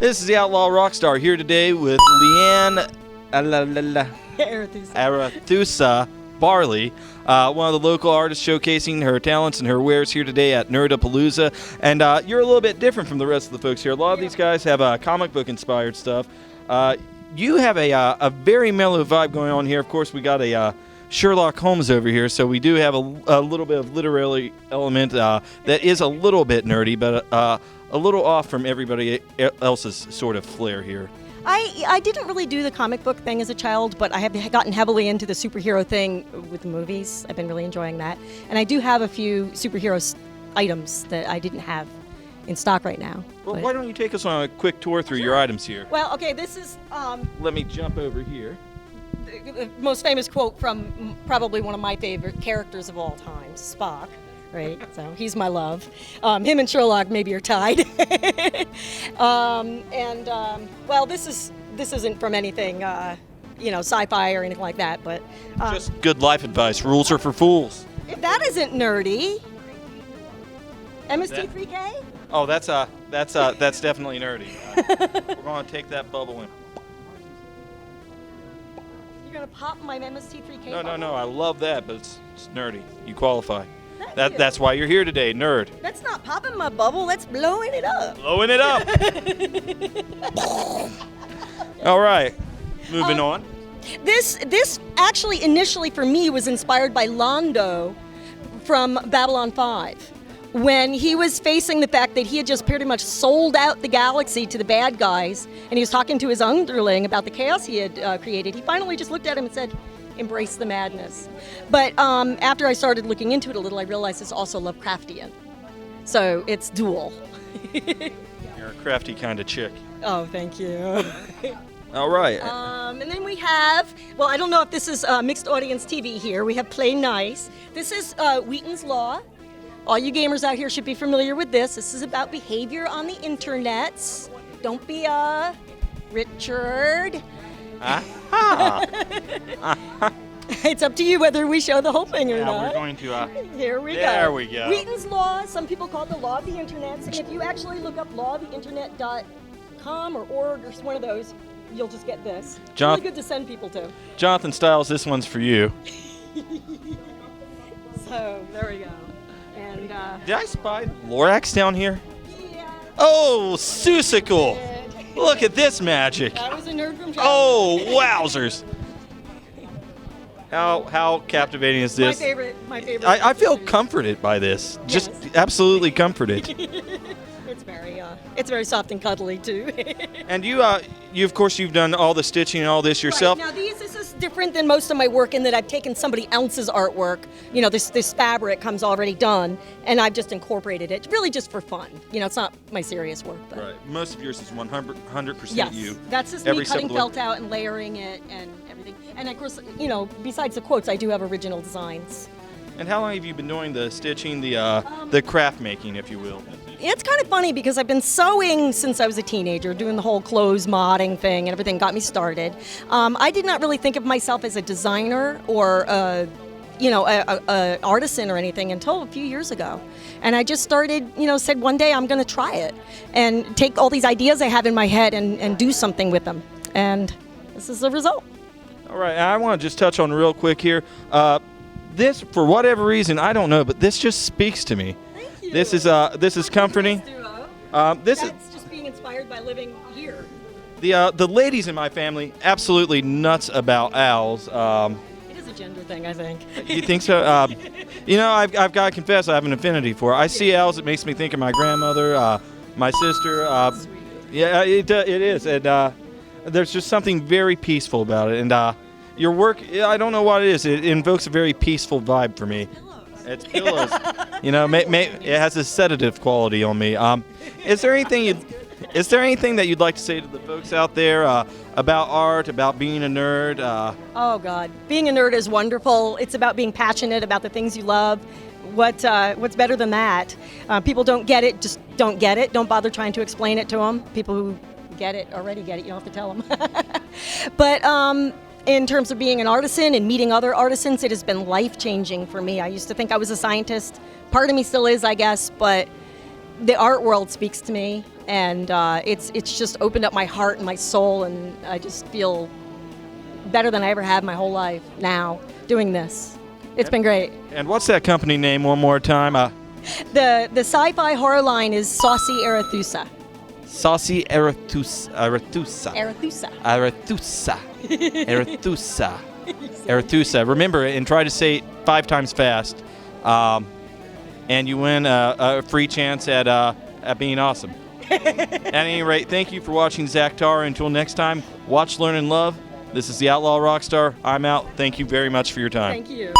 This is the Outlaw Rockstar here today with Leanne Arethusa Barley, one of the local artists showcasing her talents and her wares here today at NERDAPALOOZA. And you're a little bit different from the rest of the folks here. A lot of these guys have comic book inspired stuff. You have a very mellow vibe going on here. Of course, we got a Sherlock Holmes over here, so we do have a little bit of literary element that is a little bit nerdy, but a little off from everybody else's sort of flair here. I didn't really do the comic book thing as a child, but I have gotten heavily into the superhero thing with the movies. I've been really enjoying that. And I do have a few superhero items that I didn't have in stock right now. Well, why don't you take us on a quick tour through your items here? Well, okay, this is... Let me jump over here. The most famous quote from probably one of my favorite characters of all time, Spock. Right, so he's my love. Him and Sherlock maybe are tied. Well, this isn't from anything, sci-fi or anything like that, but just good life advice. Rules are for fools. That isn't nerdy. MST3K? Oh, that's definitely nerdy. We're going to take that bubble in. You're gonna pop my MST3K? No. I love that, but it's nerdy. You qualify. That's why you're here today, nerd. That's not popping my bubble. That's blowing it up. Blowing it up. All right. Moving on. This actually initially for me was inspired by Londo from Babylon 5. When he was facing the fact that he had just pretty much sold out the galaxy to the bad guys, and he was talking to his underling about the chaos he had created, he finally just looked at him and said, "Embrace the madness." But after I started looking into it a little, I realized it's also Lovecraftian. So it's dual. You're a crafty kind of chick. Oh, thank you. All right. And then we have, well, I don't know if this is mixed audience TV here. We have Play Nice. This is Wheaton's Law. All you gamers out here should be familiar with this. This is about behavior on the internets. Don't be Richard. It's up to you whether we show the whole thing or not. We're going to. Here we go. There we go. Wheaton's Law. Some people call it the law of the internet. And if you actually look up lawoftheinternet.com or org or one of those, you'll just get this. It's really good to send people to. Jonathan Stiles, this one's for you. So there we go. And did I spy Lorax down here? Yeah. Oh, Susicle! Look at this magic. That was a nerd from childhood. Oh, wowzers! How captivating is this? My favorite. I feel comforted by this. Yes. Just absolutely comforted. It's very soft and cuddly too. And you of course you've done all the stitching and all this yourself. Right. Now this is different than most of my work in that I've taken somebody else's artwork. You know, this fabric comes already done, and I've just incorporated it, really just for fun. You know, it's not my serious work. But. Right. Most of yours is 100% yes. you. That's just me cutting felt out and layering it and everything. And of course, you know, besides the quotes, I do have original designs. And how long have you been doing the stitching, the craft making, if you will? It's kind of funny because I've been sewing since I was a teenager, doing the whole clothes modding thing and everything got me started. I did not really think of myself as a designer or a artisan or anything until a few years ago. And I just started, said one day I'm going to try it and take all these ideas I have in my head and do something with them. And this is the result. All right, I want to just touch on real quick here. This, for whatever reason, I don't know, but this just speaks to me. Thank you. This is comforting. That's just being inspired by living here. The ladies in my family absolutely nuts about owls. It is a gender thing, I think. You think so? I've got to confess, I have an affinity for it. I see owls, it makes me think of my grandmother, my sister. Yeah, it is, and there's just something very peaceful about it. And your work, I don't know what it is. It invokes a very peaceful vibe for me. It's pillows. It has a sedative quality on me. Is there anything that you'd like to say to the folks out there about art, about being a nerd? Oh God, being a nerd is wonderful. It's about being passionate about the things you love. What's better than that? People don't get it, just don't get it. Don't bother trying to explain it to them. People who get it already get it. You don't have to tell them. But in terms of being an artisan and meeting other artisans, it has been life-changing for me. I used to think I was a scientist. Part of me still is, I guess, but the art world speaks to me, and it's just opened up my heart and my soul, and I just feel better than I ever have my whole life now doing this. It's been great. And what's that company name one more time? The sci-fi horror line is Saucy Arethusa. Saucy Arethusa. Arethusa. Arethusa. Arethusa. Arethusa. Remember it and try to say it 5 times fast. And you win a free chance at being awesome. At any rate, thank you for watching Zach Tar. Until next time, watch, learn, and love. This is the Outlaw Rockstar. I'm out. Thank you very much for your time. Thank you.